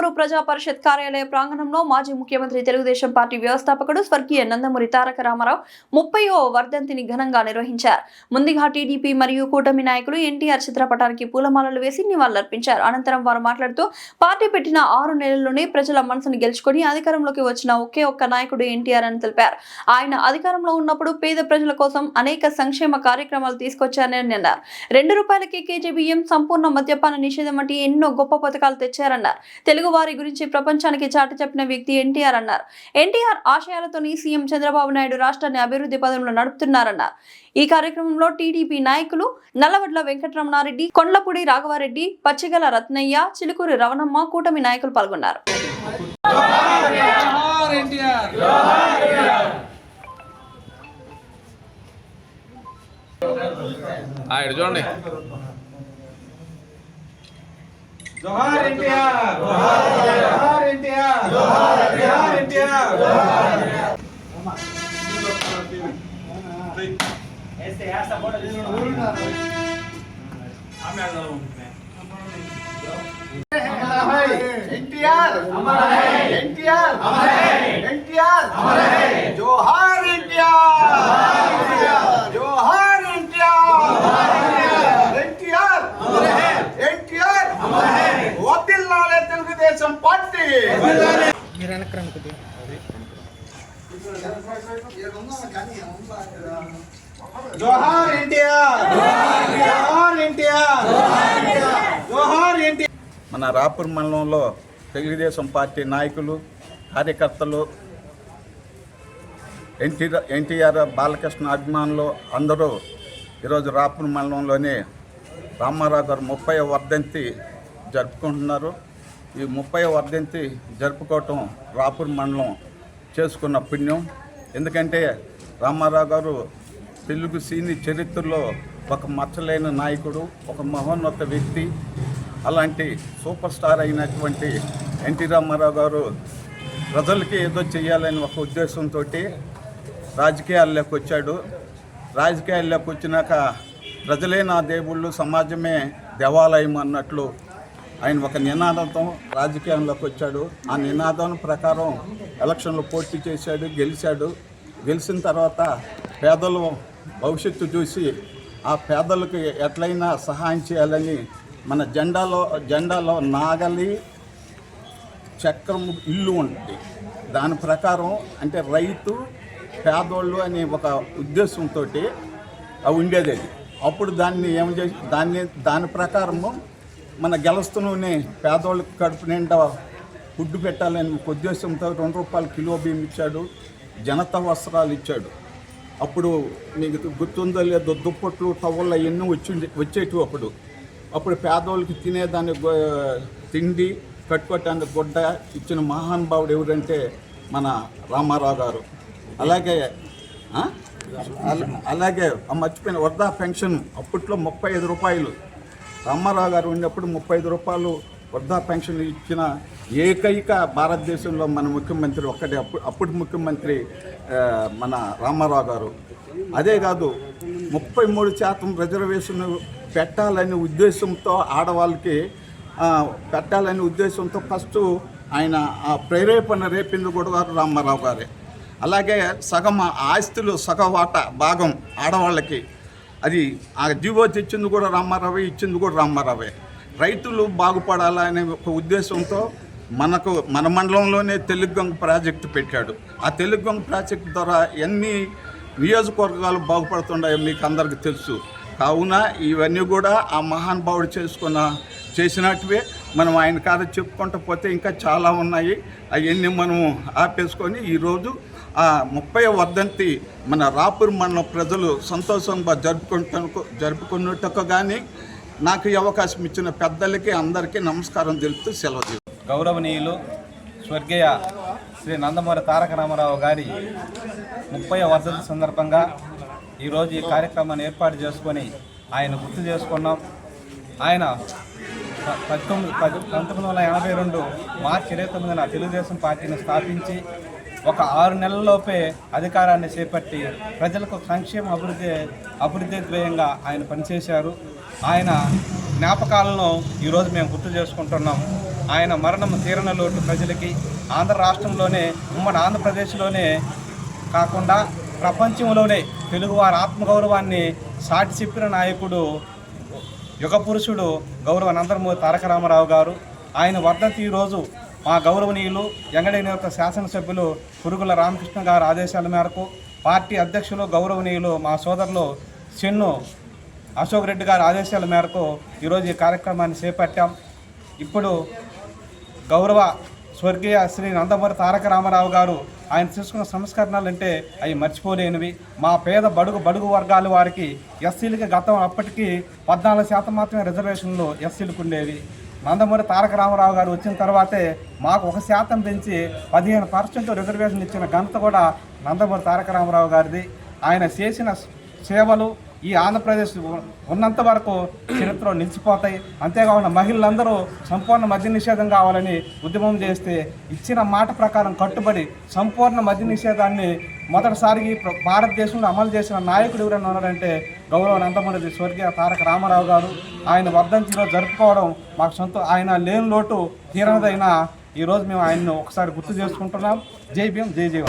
నందమూరు ప్రజా పరిషత్ కార్యాలయ ప్రాంగణంలో మాజీ ముఖ్యమంత్రి తెలుగుదేశం పార్టీ వ్యవస్థాపకుడు స్వర్గీయ నందమూరి తారక రామారావు 30వ వర్ధంతిని ఘనంగా నిర్వహించారు. ముందుగా టీడీపీ మరియు కూటమి నాయకులు ఎన్టీఆర్ చిత్రపటానికి పూలమాలలు వేసి నివాళులర్పించారు. అనంతరం వారు మాట్లాడుతూ పార్టీ పెట్టిన 6 నెలల్లోనే ప్రజల మనసును గెలుచుకొని అధికారంలోకి వచ్చిన ఒకే ఒక్క నాయకుడు ఎన్టీఆర్ అని తెలిపారు. ఆయన అధికారంలో ఉన్నప్పుడు పేద ప్రజల కోసం అనేక సంక్షేమ కార్యక్రమాలు తీసుకొచ్చారని అన్నారు. ₹2కే కేజీ బియ్యం, సంపూర్ణ మద్యపాన నిషేధం వంటి ఎన్నో గొప్ప పథకాలు తెచ్చారన్నారు. తెలుగు వారి గురించి ప్రపంచానికి చాటి చెప్పిన వ్యక్తి ఎన్టీఆర్ అన్నారు. ఎన్టీఆర్ ఆశయాలతోని సీఎం చంద్రబాబు నాయుడు రాష్ట్రాన్ని అభివృద్ధి పదంలో నడుపుతున్నారన్నారు. ఈ కార్యక్రమంలో టీడీపీ నాయకులు నల్లవడ్ల వెంకటరమణారెడ్డి, కొండ్లపూడి రాఘవారెడ్డి, పచ్చిగల రత్నయ్య, చిలుకూరి రవణమ్మ, కూటమి నాయకులు పాల్గొన్నారు. చూడండి. జోహార్ ఎన్టీఆర్, జోహార్ ఎన్టీఆర్, జోహార్ ఎన్టీఆర్. ఎన్టీఆర్ అమర్ హై, ఎన్టీఆర్ అమర్ హై, ఎన్టీఆర్ అమర్ హై. జోహార్ ఎన్టీఆర్, జోహార్ ఎన్టీఆర్, ఎన్టీఆర్ అమర్ హై, ఎన్టీఆర్ అమర్ హై. వదిలాలే తెలుగుదేశం పార్టీ. జోహార్ ఎన్టీఆర్, జోహార్ ఎన్టీఆర్, జోహార్ ఎన్టీఆర్. మన రాపూర్ మండలంలో తెలుగుదేశం పార్టీ నాయకులు, కార్యకర్తలు, ఎన్టీఆర్ బాలకృష్ణ అభిమానులు అందరూ ఈరోజు రాపూర్ మండలంలోనే రామారావు గారు 30వ వర్ధంతి జరుపుకుంటున్నారు. ఈ 30వ వర్ధంతి జరుపుకోవటం రాపూర్ మండలం చేసుకున్న పుణ్యం. ఎందుకంటే రామారావు గారు తెలుగు సినీ చరిత్రలో ఒక మచ్చలేని నాయకుడు, ఒక మహోన్నత వ్యక్తి. అలాంటి సూపర్ స్టార్ అయినటువంటి ఎన్టీ రామారావు గారు ప్రజలకి ఏదో చేయాలని ఒక ఉద్దేశంతో రాజకీయాల్లోకి వచ్చాడు. రాజకీయాల్లోకి వచ్చినాక ప్రజలే నా దేవుళ్ళు, సమాజమే దేవాలయం అన్నట్లు ఆయన ఒక నినాదంతో రాజకీయంలోకి వచ్చాడు. ఆ నినాదం ప్రకారం ఎలక్షన్లో పోటీ చేశాడు, గెలిచాడు. గెలిచిన తర్వాత పేదల భవిష్యత్తు చూసి ఆ పేదలకు ఎట్లయినా సహాయం చేయాలని మన జెండాలో నాగలి, చక్రం, ఇల్లు ఉంటుంది. దాని ప్రకారం అంటే రైతు, పేదోళ్ళు అనే ఒక ఉద్దేశంతో అవి ఉండేది. అప్పుడు దాన్ని ఏం చేసి దాని ప్రకారము మన గెలుస్తున్ననే పేదోళ్ళకి కడుపు నిండా ఫుడ్ పెట్టాలని ఒక ఉద్దేశంతో ₹2 కిలో బియ్యం ఇచ్చాడు, జనతా వస్త్రాలు ఇచ్చాడు. అప్పుడు మీకు గుర్తుందో లేదో దుప్పట్లు, టవళ్ళు అవన్నీ వచ్చేటివి. అప్పుడు పేదోళ్ళకి తినేదాన్ని తిండి, కట్టుకోవటానికి గుడ్డ ఇచ్చిన మహానుభావుడు ఎవరంటే మన రామారావు గారు. అలాగే మర్చిపోయిన వృద్ధా పెన్షన్ అప్పట్లో ₹35. రామారావు గారు ఉన్నప్పుడు ₹35 వృద్ధా పెన్షన్ ఇచ్చిన ఏకైక భారతదేశంలో మన ముఖ్యమంత్రి ఒక్కటే. అప్పుడు ముఖ్యమంత్రి మన రామారావు గారు. అదే కాదు 33% రిజర్వేషన్ పెట్టాలనే ఉద్దేశంతో, ఆడవాళ్ళకి పెట్టాలనే ఉద్దేశంతో ఫస్ట్ ఆయన ప్రేరేపణ రేపింది కూడా రామారావు గారే. అలాగే సగం ఆస్తులు సగవాట భాగం ఆడవాళ్ళకి అది ఆ జీవో తెచ్చింది కూడా రామారావే, ఇచ్చింది కూడా రామారావే. రైతులు బాగుపడాలనే ఒక ఉద్దేశంతో మన మండలంలోనే తెలుగు గంగ ప్రాజెక్టు పెట్టాడు. ఆ తెలుగు గంగ ప్రాజెక్టు ద్వారా ఎన్ని నియోజకవర్గాలు బాగుపడుతున్నాయో మీకు అందరికీ తెలుసు. కావున ఇవన్నీ కూడా ఆ మహానుభావుడు చేసినట్టువే. మనం ఆయన కాడ చెప్పుకుంటూ పోతే ఇంకా చాలా ఉన్నాయి. అవన్నీ మనము ఆపేసుకొని ఈరోజు ఆ 30వ వర్ధంతి మన రాపూర్ మండలం ప్రజలు సంతోషంగా జరుపుకున్నట్టుగా కానీ నాకు ఈ అవకాశం ఇచ్చిన పెద్దలకి అందరికీ నమస్కారం తెలుపుతూ సెలవు. గౌరవనీయులు స్వర్గీయ శ్రీ నందమూరి తారక రామారావు గారి 30వ వర్ధంతి సందర్భంగా ఈరోజు ఈ కార్యక్రమాన్ని ఏర్పాటు చేసుకొని ఆయన గుర్తు చేసుకున్నాం. ఆయన 1982 మార్చి 29న తెలుగుదేశం పార్టీని స్థాపించి ఒక 6 నెలల్లోపే అధికారాన్ని చేపట్టి ప్రజలకు సంక్షేమ అభివృద్ధి ధ్యేయంగా ఆయన పనిచేశారు. ఆయన జ్ఞాపకాలను ఈరోజు మేము గుర్తు చేసుకుంటున్నాం. ఆయన మరణం తీరని లోటు ప్రజలకి ఆంధ్ర రాష్ట్రంలోనే ఉమ్మడి ఆంధ్రప్రదేశ్లోనే కాకుండా ప్రపంచంలోనే తెలుగువారి ఆత్మగౌరవాన్ని సాటి చెప్పిన నాయకుడు యుగ పురుషుడు గౌరవ నందమూరి తారక రామారావు గారు. ఆయన వర్ధంతి ఈరోజు మా గౌరవనీయులు ఎంగళి నియోజక శాసనసభ్యులు పురుగుల రామకృష్ణ గారి ఆదేశాల మేరకు పార్టీ అధ్యక్షులు గౌరవనీయులు మా సోదరులు చెన్ను అశోక్ రెడ్డి గారి ఆదేశాల మేరకు ఈరోజు ఈ కార్యక్రమాన్ని చేపట్టాం. ఇప్పుడు గౌరవ స్వర్గీయ శ్రీ నందమూరి తారక రామారావు గారు ఆయన తీసుకున్న సంస్కరణలు అంటే అవి మర్చిపోలేనివి. మా పేద బడుగు వర్గాల వారికి ఎస్సీలకి గతం అప్పటికి 14% మాత్రమే రిజర్వేషన్లు ఎస్సీలకు ఉండేవి. నందమూరి తారక రామారావు గారు వచ్చిన తర్వాతే మాకు 1% పెంచి 15% రిజర్వేషన్ ఇచ్చిన ఘనత కూడా నందమూరి తారక రామారావు గారిది. ఆయన చేసిన సేవలు ఈ ఆంధ్రప్రదేశ్ ఉన్నంత వరకు చరిత్రలో నిలిచిపోతాయి. అంతేకాకుండా మహిళలందరూ సంపూర్ణ మద్య నిషేధం కావాలని ఉద్యమం చేస్తే ఇచ్చిన మాట ప్రకారం కట్టుబడి సంపూర్ణ మద్య నిషేధాన్ని మొదటిసారి భారతదేశంలో అమలు చేసిన నాయకుడు ఎవరైనా ఉన్నారంటే గౌరవ నందమూరి స్వర్గీయ తారక రామారావు గారు. ఆయన వర్ధంతిలో జరుపుకోవడం మాకు ఆయన లేని లోటు తీరనదైనా ఈరోజు మేము ఆయన్ను ఒకసారి గుర్తు చేసుకుంటున్నాం. జై భీమ్, జై జై.